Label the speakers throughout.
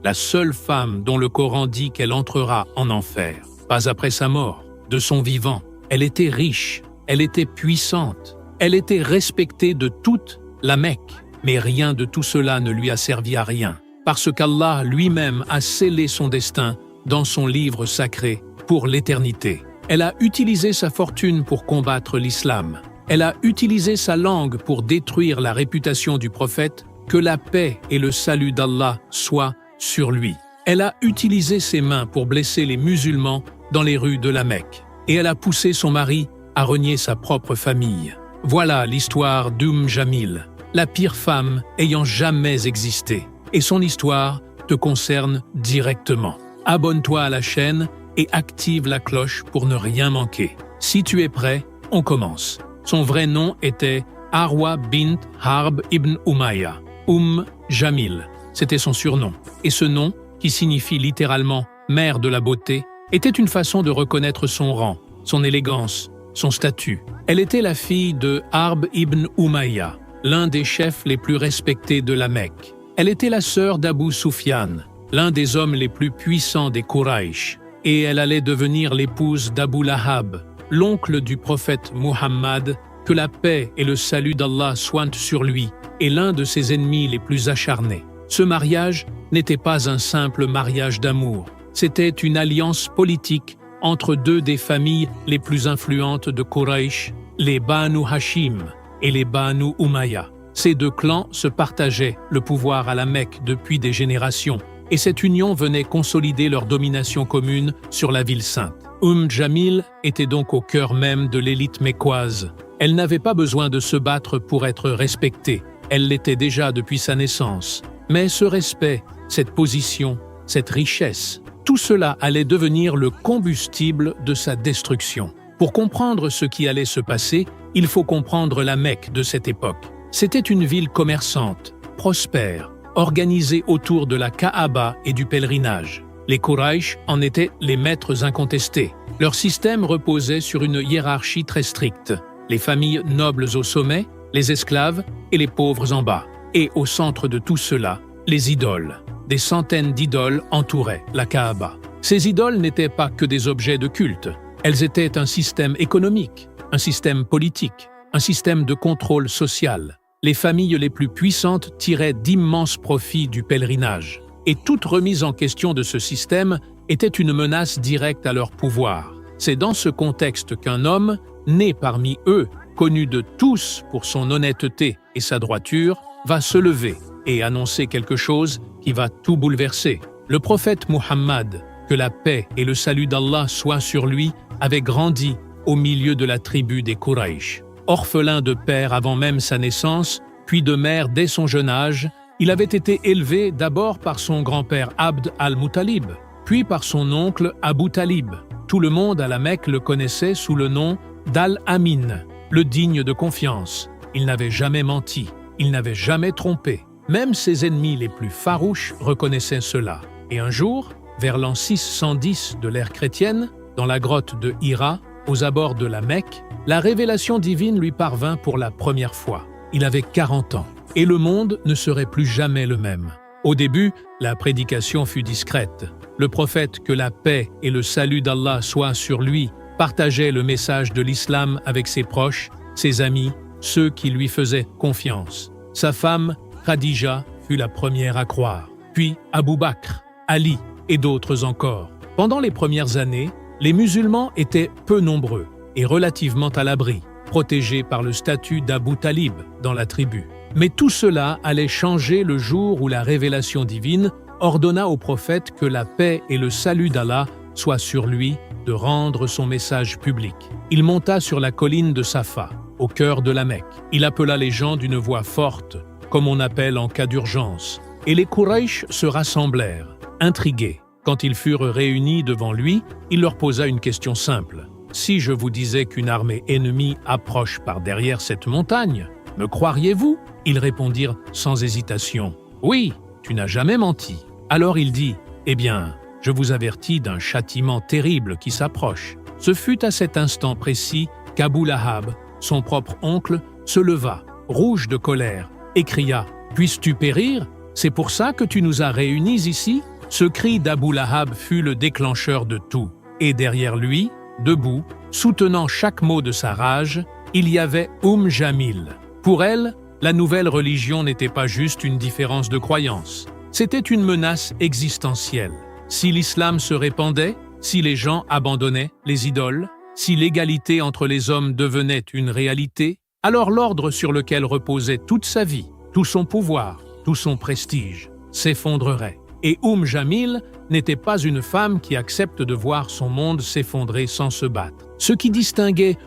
Speaker 1: la seule femme dont le Coran dit qu'elle entrera en enfer, pas après sa mort, de son vivant. Elle était riche, elle était puissante, elle était respectée de toute la Mecque, mais rien de tout cela ne lui a servi à rien, parce qu'Allah lui-même a scellé son destin dans son livre sacré pour l'éternité. Elle a utilisé sa fortune pour combattre l'islam. Elle a utilisé sa langue pour détruire la réputation du prophète, que la paix et le salut d'Allah soient sur lui. Elle a utilisé ses mains pour blesser les musulmans dans les rues de la Mecque. Et elle a poussé son mari à renier sa propre famille. Voilà l'histoire Jamil, la pire femme ayant jamais existé. Et son histoire te concerne directement. Abonne-toi à la chaîne et active la cloche pour ne rien manquer. Si tu es prêt, on commence. Son vrai nom était Arwa bint Harb ibn Umayya, Jamil. C'était son surnom. Et ce nom, qui signifie littéralement « mère de la beauté », était une façon de reconnaître son rang, son élégance, son statut. Elle était la fille de Harb ibn Umayya, l'un des chefs les plus respectés de la Mecque. Elle était la sœur d'Abu Sufyan, l'un des hommes les plus puissants des Quraysh, et elle allait devenir l'épouse d'Abu Lahab, l'oncle du prophète Muhammad, que la paix et le salut d'Allah soient sur lui, et l'un de ses ennemis les plus acharnés. Ce mariage n'était pas un simple mariage d'amour, c'était une alliance politique entre deux des familles les plus influentes de Quraysh, les Banu Hashim et les Banu Umayya. Ces deux clans se partageaient le pouvoir à la Mecque depuis des générations, et cette union venait consolider leur domination commune sur la ville sainte. Jamil était donc au cœur même de l'élite mécoise. Elle n'avait pas besoin de se battre pour être respectée, elle l'était déjà depuis sa naissance. Mais ce respect, cette position, cette richesse, tout cela allait devenir le combustible de sa destruction. Pour comprendre ce qui allait se passer, il faut comprendre la Mecque de cette époque. C'était une ville commerçante, prospère, organisée autour de la Kaaba et du pèlerinage. Les Quraysh en étaient les maîtres incontestés. Leur système reposait sur une hiérarchie très stricte. Les familles nobles au sommet, les esclaves et les pauvres en bas. Et au centre de tout cela, les idoles. Des centaines d'idoles entouraient la Kaaba. Ces idoles n'étaient pas que des objets de culte. Elles étaient un système économique, un système politique, un système de contrôle social. Les familles les plus puissantes tiraient d'immenses profits du pèlerinage. Et toute remise en question de ce système était une menace directe à leur pouvoir. C'est dans ce contexte qu'un homme, né parmi eux, connu de tous pour son honnêteté et sa droiture, va se lever et annoncer quelque chose qui va tout bouleverser. Le prophète Muhammad, que la paix et le salut d'Allah soient sur lui, avait grandi au milieu de la tribu des Quraysh. Orphelin de père avant même sa naissance, puis de mère dès son jeune âge, il avait été élevé d'abord par son grand-père Abd al-Muttalib, puis par son oncle Abu Talib. Tout le monde à la Mecque le connaissait sous le nom d'Al-Amin, le digne de confiance. Il n'avait jamais menti, il n'avait jamais trompé. Même ses ennemis les plus farouches reconnaissaient cela. Et un jour, vers l'an 610 de l'ère chrétienne, dans la grotte de Hira, aux abords de la Mecque, la révélation divine lui parvint pour la première fois. Il avait 40 ans, et le monde ne serait plus jamais le même. Au début, la prédication fut discrète. Le prophète, que la paix et le salut d'Allah soient sur lui, partageait le message de l'islam avec ses proches, ses amis, ceux qui lui faisaient confiance. Sa femme, Khadija, fut la première à croire, puis Abu Bakr, Ali et d'autres encore. Pendant les premières années, les musulmans étaient peu nombreux et relativement à l'abri, protégés par le statut d'Abu Talib dans la tribu. Mais tout cela allait changer le jour où la révélation divine ordonna au prophète que la paix et le salut d'Allah soient sur lui, de rendre son message public. Il monta sur la colline de Safa, au cœur de la Mecque. Il appela les gens d'une voix forte, comme on appelle en cas d'urgence. Et les Quraysh se rassemblèrent, intrigués. Quand ils furent réunis devant lui, il leur posa une question simple. « Si je vous disais qu'une armée ennemie approche par derrière cette montagne, me croiriez-vous » Ils répondirent sans hésitation. « Oui, tu n'as jamais menti. » Alors il dit « Eh bien, je vous avertis d'un châtiment terrible qui s'approche. » Ce fut à cet instant précis qu'Abu Lahab, son propre oncle, se leva, rouge de colère, et cria « Puisses-tu périr? C'est pour ça que tu nous as réunis ici ?» Ce cri d'Abu Lahab fut le déclencheur de tout. Et derrière lui, debout, soutenant chaque mot de sa rage, il y avait Jamil. Pour elle, la nouvelle religion n'était pas juste une différence de croyance. C'était une menace existentielle. Si l'islam se répandait, si les gens abandonnaient les idoles, si l'égalité entre les hommes devenait une réalité, alors l'ordre sur lequel reposait toute sa vie, tout son pouvoir, tout son prestige, s'effondrerait. Et Jamil n'était pas une femme qui accepte de voir son monde s'effondrer sans se battre. Ce qui distinguait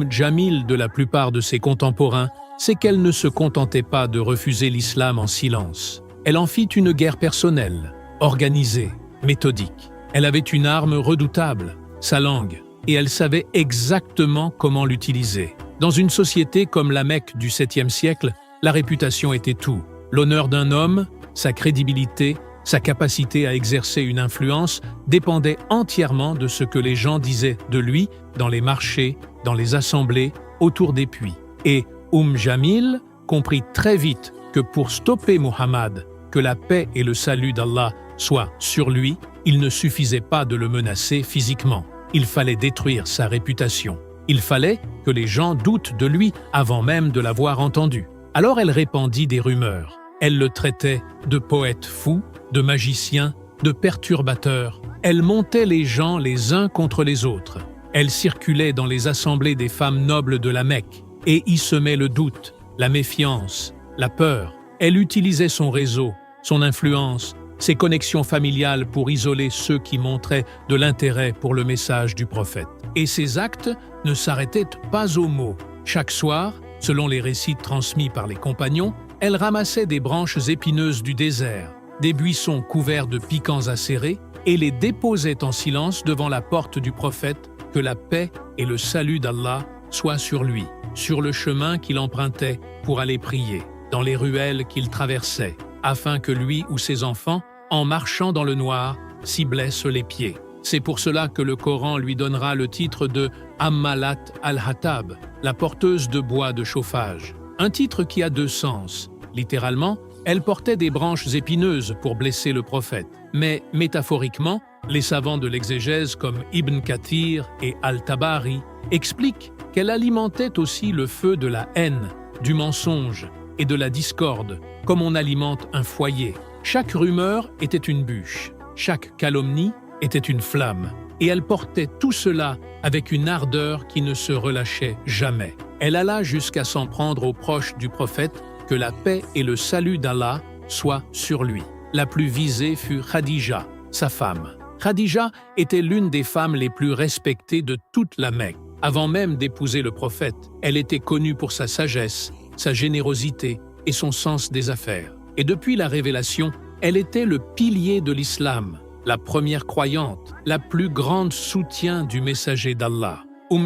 Speaker 1: Jamil de la plupart de ses contemporains, c'est qu'elle ne se contentait pas de refuser l'islam en silence. Elle en fit une guerre personnelle, organisée, méthodique. Elle avait une arme redoutable, sa langue, et elle savait exactement comment l'utiliser. Dans une société comme la Mecque du 7e siècle, la réputation était tout. L'honneur d'un homme, sa crédibilité, sa capacité à exercer une influence dépendait entièrement de ce que les gens disaient de lui dans les marchés, dans les assemblées, autour des puits. Et Jamil comprit très vite que pour stopper Muhammad, que la paix et le salut d'Allah soient sur lui, il ne suffisait pas de le menacer physiquement. Il fallait détruire sa réputation. Il fallait que les gens doutent de lui avant même de l'avoir entendu. Alors elle répandit des rumeurs. Elle le traitait de poète fou, de magicien, de perturbateur. Elle montait les gens les uns contre les autres. Elle circulait dans les assemblées des femmes nobles de la Mecque et y semait le doute, la méfiance, la peur. Elle utilisait son réseau, son influence, ses connexions familiales pour isoler ceux qui montraient de l'intérêt pour le message du prophète. Et ses actes ne s'arrêtaient pas aux mots. Chaque soir, selon les récits transmis par les compagnons, elle ramassait des branches épineuses du désert, des buissons couverts de piquants acérés, et les déposait en silence devant la porte du prophète, que la paix et le salut d'Allah soient sur lui, sur le chemin qu'il empruntait pour aller prier, dans les ruelles qu'il traversait, afin que lui ou ses enfants, en marchant dans le noir, s'y blessent les pieds. C'est pour cela que le Coran lui donnera le titre de Ammalat al-Hatab, la porteuse de bois de chauffage. Un titre qui a deux sens. Littéralement, elle portait des branches épineuses pour blesser le prophète. Mais métaphoriquement, les savants de l'exégèse comme Ibn Kathir et Al-Tabari expliquent qu'elle alimentait aussi le feu de la haine, du mensonge et de la discorde, comme on alimente un foyer. Chaque rumeur était une bûche, chaque calomnie était une flamme, et elle portait tout cela avec une ardeur qui ne se relâchait jamais. Elle alla jusqu'à s'en prendre aux proches du prophète, que la paix et le salut d'Allah soient sur lui. La plus visée fut Khadija, sa femme. Khadija était l'une des femmes les plus respectées de toute la Mecque. Avant même d'épouser le prophète, elle était connue pour sa sagesse, sa générosité et son sens des affaires. Et depuis la révélation, elle était le pilier de l'islam, la première croyante, la plus grande soutien du messager d'Allah.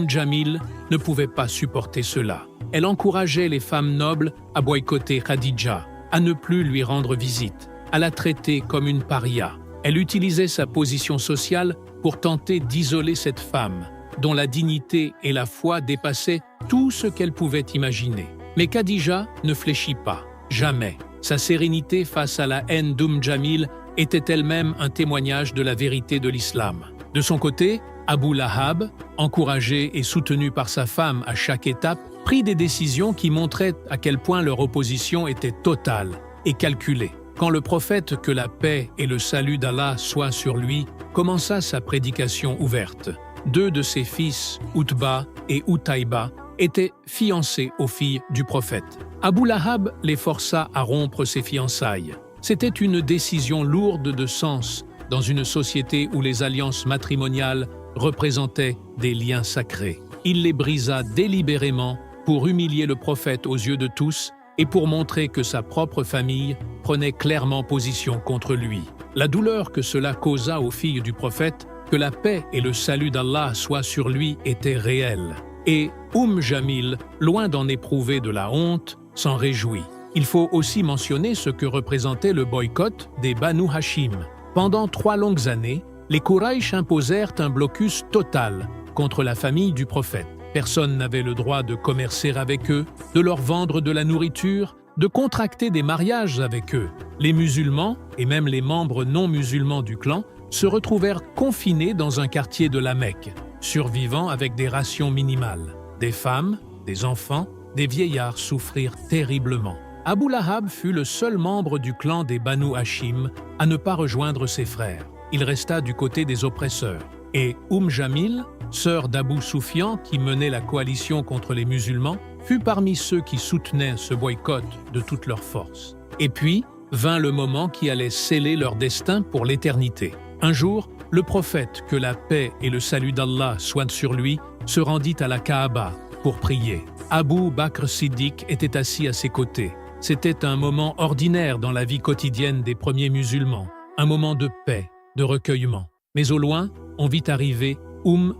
Speaker 1: Jamil ne pouvait pas supporter cela. Elle encourageait les femmes nobles à boycotter Khadija, à ne plus lui rendre visite, à la traiter comme une paria. Elle utilisait sa position sociale pour tenter d'isoler cette femme, dont la dignité et la foi dépassaient tout ce qu'elle pouvait imaginer. Mais Khadija ne fléchit pas, jamais. Sa sérénité face à la haine Jamil était elle-même un témoignage de la vérité de l'islam. De son côté, Abu Lahab, encouragé et soutenu par sa femme à chaque étape, prit des décisions qui montraient à quel point leur opposition était totale et calculée. Quand le prophète, que la paix et le salut d'Allah soient sur lui, commença sa prédication ouverte. Deux de ses fils, Utba et Utaïba, étaient fiancés aux filles du prophète. Abu Lahab les força à rompre ces fiançailles. C'était une décision lourde de sens dans une société où les alliances matrimoniales représentaient des liens sacrés. Il les brisa délibérément pour humilier le prophète aux yeux de tous et pour montrer que sa propre famille prenait clairement position contre lui. La douleur que cela causa aux filles du prophète, que la paix et le salut d'Allah soient sur lui, était réelle. Et Jamil, loin d'en éprouver de la honte, s'en réjouit. Il faut aussi mentionner ce que représentait le boycott des Banu Hashim. Pendant 3 longues années, les Quraïsh imposèrent un blocus total contre la famille du prophète. Personne n'avait le droit de commercer avec eux, de leur vendre de la nourriture, de contracter des mariages avec eux. Les musulmans, et même les membres non musulmans du clan, se retrouvèrent confinés dans un quartier de la Mecque, survivant avec des rations minimales. Des femmes, des enfants, des vieillards souffrirent terriblement. Abu Lahab fut le seul membre du clan des Banu Hashim à ne pas rejoindre ses frères. Il resta du côté des oppresseurs. Et Jamil, sœur d'Abu Sufyan qui menait la coalition contre les musulmans, fut parmi ceux qui soutenaient ce boycott de toutes leurs forces. Et puis vint le moment qui allait sceller leur destin pour l'éternité. Un jour, le prophète, que la paix et le salut d'Allah soient sur lui, se rendit à la Kaaba pour prier. Abu Bakr Siddiq était assis à ses côtés. C'était un moment ordinaire dans la vie quotidienne des premiers musulmans, un moment de paix, de recueillement. Mais au loin, on vit arriver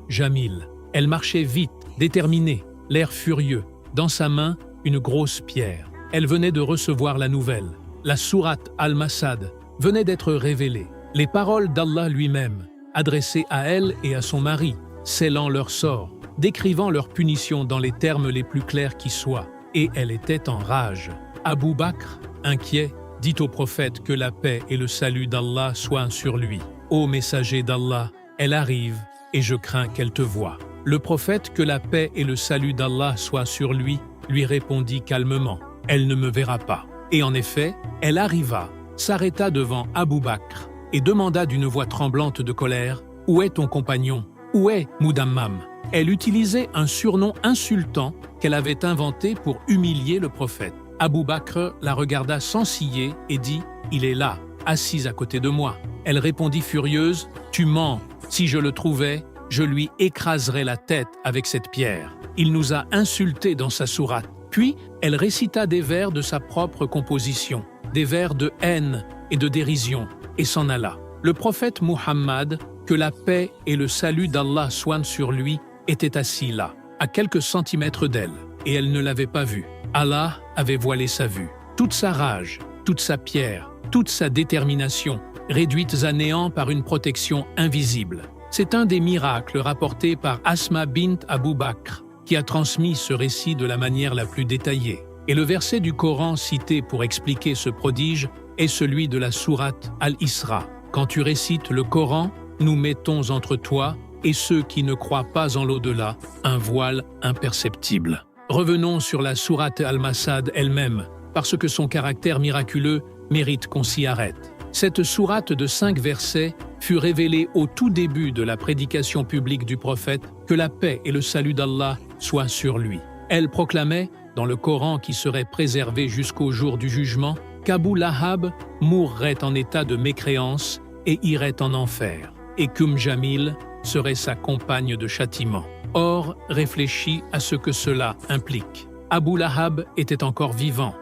Speaker 1: Jamil. Elle marchait vite, déterminée, l'air furieux, dans sa main une grosse pierre. Elle venait de recevoir la nouvelle. La sourate Al-Masad venait d'être révélée. Les paroles d'Allah lui-même, adressées à elle et à son mari, scellant leur sort, décrivant leur punition dans les termes les plus clairs qui soient. Et elle était en rage. Abu Bakr, inquiet, dit au prophète que la paix et le salut d'Allah soient sur lui. Ô messager d'Allah, elle arrive et je crains qu'elle te voie. Le prophète, que la paix et le salut d'Allah soient sur lui répondit calmement. Elle ne me verra pas. Et en effet, elle arriva, s'arrêta devant Abu Bakr et demanda d'une voix tremblante de colère: Où est ton compagnon? Où est Mudammam? Elle utilisait un surnom insultant qu'elle avait inventé pour humilier le prophète. Abu Bakr la regarda sans ciller et dit: Il est là, assis à côté de moi. Elle répondit furieuse: Tu mens, si je le trouvais, je lui écraserais la tête avec cette pierre. Il nous a insultés dans sa sourate. Puis, elle récita des vers de sa propre composition, des vers de haine et de dérision, et s'en alla. Le prophète Muhammad, que la paix et le salut d'Allah soient sur lui, était assis là, à quelques centimètres d'elle, et elle ne l'avait pas vu. Allah avait voilé sa vue. Toute sa rage, toute sa pierre, toute sa détermination, réduites à néant par une protection invisible. C'est un des miracles rapportés par Asma bint Abu Bakr, qui a transmis ce récit de la manière la plus détaillée. Et le verset du Coran cité pour expliquer ce prodige est celui de la sourate Al-Isra. Quand tu récites le Coran, nous mettons entre toi et ceux qui ne croient pas en l'au-delà un voile imperceptible. Revenons sur la sourate Al-Masad elle-même, parce que son caractère miraculeux mérite qu'on s'y arrête. Cette sourate de 5 versets fut révélée au tout début de la prédication publique du prophète, que la paix et le salut d'Allah soient sur lui. Elle proclamait, dans le Coran qui serait préservé jusqu'au jour du jugement, qu'Abu Lahab mourrait en état de mécréance et irait en enfer, et Jamil serait sa compagne de châtiment. Or, réfléchis à ce que cela implique. Abu Lahab était encore vivant,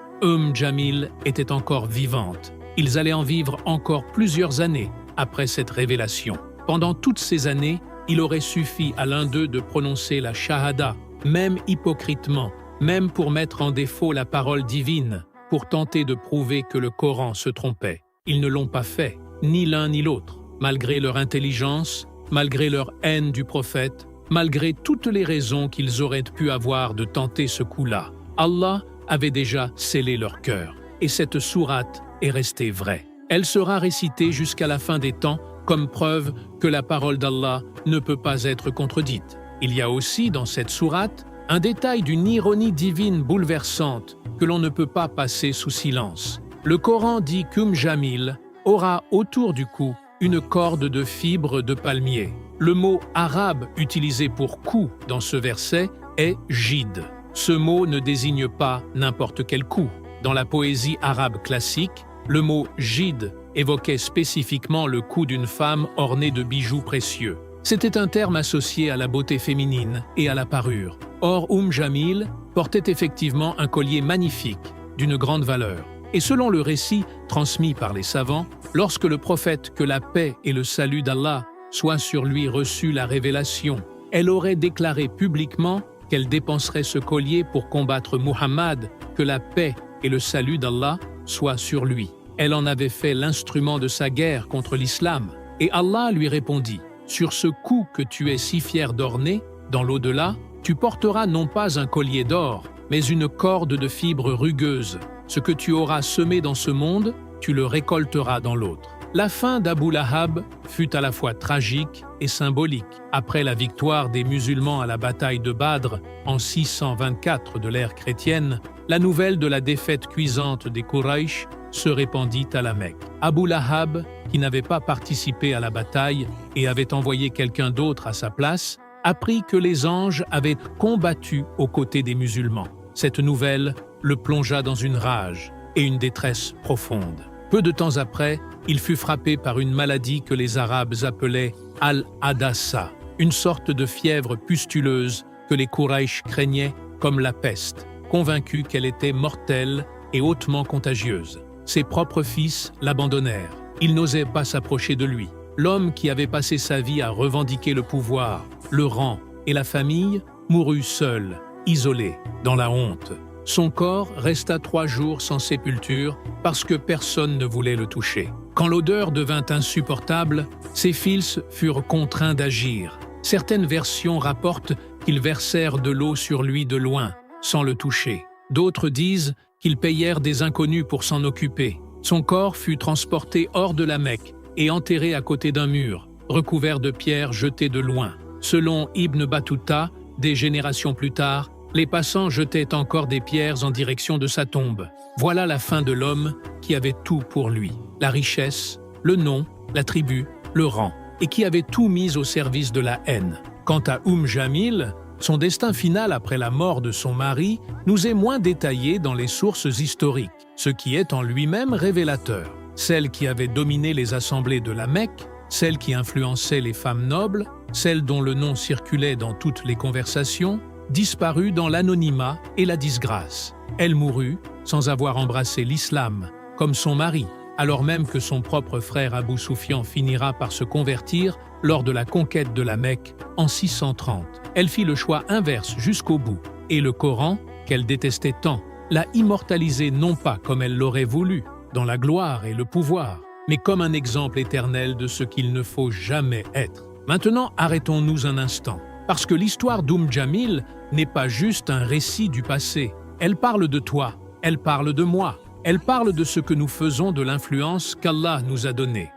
Speaker 1: Jamil était encore vivante. Ils allaient en vivre encore plusieurs années après cette révélation. Pendant toutes ces années, il aurait suffi à l'un d'eux de prononcer la shahada, même hypocritement, même pour mettre en défaut la parole divine, pour tenter de prouver que le Coran se trompait. Ils ne l'ont pas fait, ni l'un ni l'autre, malgré leur intelligence, malgré leur haine du prophète, malgré toutes les raisons qu'ils auraient pu avoir de tenter ce coup-là. Allah avait déjà scellé leur cœur, et cette sourate est restée vraie. Elle sera récitée jusqu'à la fin des temps comme preuve que la parole d'Allah ne peut pas être contredite. Il y a aussi dans cette sourate un détail d'une ironie divine bouleversante que l'on ne peut pas passer sous silence. Le Coran dit Jamil aura autour du cou une corde de fibres de palmier. Le mot arabe utilisé pour cou dans ce verset est jid. Ce mot ne désigne pas n'importe quel cou. Dans la poésie arabe classique, le mot jid évoquait spécifiquement le cou d'une femme ornée de bijoux précieux. C'était un terme associé à la beauté féminine et à la parure. Or, Jamil portait effectivement un collier magnifique, d'une grande valeur. Et selon le récit transmis par les savants, lorsque le prophète, que la paix et le salut d'Allah soient sur lui, reçut la révélation, elle aurait déclaré publiquement qu'elle dépenserait ce collier pour combattre Muhammad, que la paix et le salut d'Allah soient sur lui. Elle en avait fait l'instrument de sa guerre contre l'islam. Et Allah lui répondit: Sur ce cou que tu es si fier d'orner, dans l'au-delà, tu porteras non pas un collier d'or, mais une corde de fibres rugueuses. Ce que tu auras semé dans ce monde, tu le récolteras dans l'autre. La fin d'Abu Lahab fut à la fois tragique et symbolique. Après la victoire des musulmans à la bataille de Badr en 624 de l'ère chrétienne, la nouvelle de la défaite cuisante des Quraysh se répandit à la Mecque. Abu Lahab, qui n'avait pas participé à la bataille et avait envoyé quelqu'un d'autre à sa place, apprit que les anges avaient combattu aux côtés des musulmans. Cette nouvelle le plongea dans une rage et une détresse profonde. Peu de temps après, il fut frappé par une maladie que les Arabes appelaient Al-Hadassa, une sorte de fièvre pustuleuse que les Quraysh craignaient comme la peste, convaincus qu'elle était mortelle et hautement contagieuse. Ses propres fils l'abandonnèrent. Ils n'osaient pas s'approcher de lui. L'homme qui avait passé sa vie à revendiquer le pouvoir, le rang et la famille mourut seul, isolé, dans la honte. Son corps resta 3 jours sans sépulture parce que personne ne voulait le toucher. Quand l'odeur devint insupportable, ses fils furent contraints d'agir. Certaines versions rapportent qu'ils versèrent de l'eau sur lui de loin, sans le toucher. D'autres disent qu'ils payèrent des inconnus pour s'en occuper. Son corps fut transporté hors de la Mecque et enterré à côté d'un mur, recouvert de pierres jetées de loin. Selon Ibn Battuta, des générations plus tard, les passants jetaient encore des pierres en direction de sa tombe. Voilà la fin de l'homme qui avait tout pour lui. La richesse, le nom, la tribu, le rang, et qui avait tout mis au service de la haine. Quant à Jamil, son destin final après la mort de son mari nous est moins détaillé dans les sources historiques, ce qui est en lui-même révélateur. Celle qui avait dominé les assemblées de la Mecque, celle qui influençait les femmes nobles, celle dont le nom circulait dans toutes les conversations, disparut dans l'anonymat et la disgrâce. Elle mourut sans avoir embrassé l'islam, comme son mari, alors même que son propre frère Abu Sufyan finira par se convertir lors de la conquête de la Mecque en 630. Elle fit le choix inverse jusqu'au bout, et le Coran, qu'elle détestait tant, l'a immortalisé non pas comme elle l'aurait voulu, dans la gloire et le pouvoir, mais comme un exemple éternel de ce qu'il ne faut jamais être. Maintenant, arrêtons-nous un instant, parce que l'histoire Jamil n'est pas juste un récit du passé. Elle parle de toi, elle parle de moi, elle parle de ce que nous faisons de l'influence qu'Allah nous a donnée.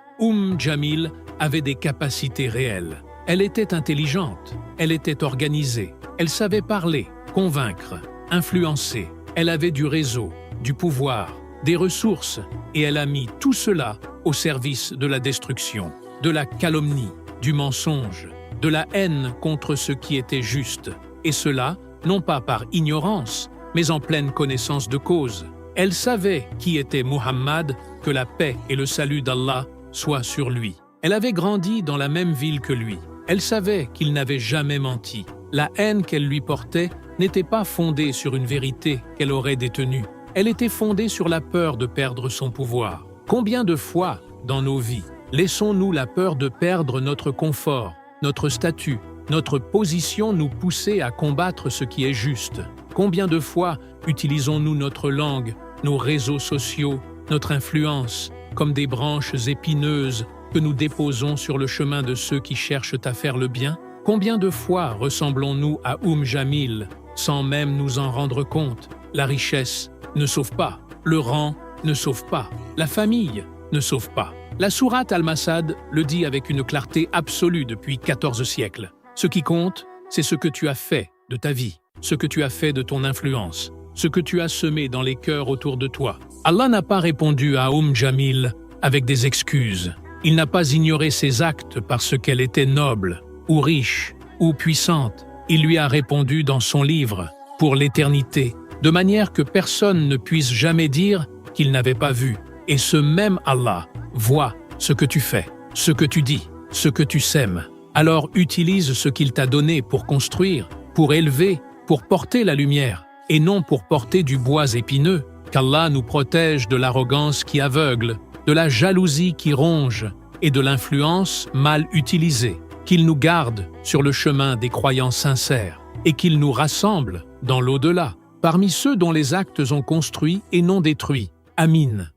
Speaker 1: Jamil avait des capacités réelles. Elle était intelligente, elle était organisée, elle savait parler, convaincre, influencer. Elle avait du réseau, du pouvoir, des ressources, et elle a mis tout cela au service de la destruction, de la calomnie, du mensonge, de la haine contre ce qui était juste, et cela non pas par ignorance, mais en pleine connaissance de cause. Elle savait qui était Muhammad, que la paix et le salut d'Allah soient sur lui. Elle avait grandi dans la même ville que lui. Elle savait qu'il n'avait jamais menti. La haine qu'elle lui portait n'était pas fondée sur une vérité qu'elle aurait détenue. Elle était fondée sur la peur de perdre son pouvoir. Combien de fois, dans nos vies, laissons-nous la peur de perdre notre confort, notre statut, notre position nous pousser à combattre ce qui est juste? Combien de fois utilisons-nous notre langue, nos réseaux sociaux, notre influence, comme des branches épineuses que nous déposons sur le chemin de ceux qui cherchent à faire le bien? Combien de fois ressemblons-nous à Jamil sans même nous en rendre compte? La richesse ne sauve pas, le rang ne sauve pas, la famille ne sauve pas. La sourate Al-Masad le dit avec une clarté absolue depuis 14 siècles. Ce qui compte, c'est ce que tu as fait de ta vie, ce que tu as fait de ton influence, ce que tu as semé dans les cœurs autour de toi. Allah n'a pas répondu à Jamil avec des excuses. Il n'a pas ignoré ses actes parce qu'elle était noble, ou riche, ou puissante. Il lui a répondu dans son livre, pour l'éternité, de manière que personne ne puisse jamais dire qu'il n'avait pas vu. Et ce même Allah voit ce que tu fais, ce que tu dis, ce que tu sèmes. Alors utilise ce qu'il t'a donné pour construire, pour élever, pour porter la lumière, et non pour porter du bois épineux. Qu'Allah nous protège de l'arrogance qui aveugle, de la jalousie qui ronge et de l'influence mal utilisée. Qu'il nous garde sur le chemin des croyants sincères et qu'il nous rassemble dans l'au-delà, parmi ceux dont les actes ont construit et non détruit. Amin.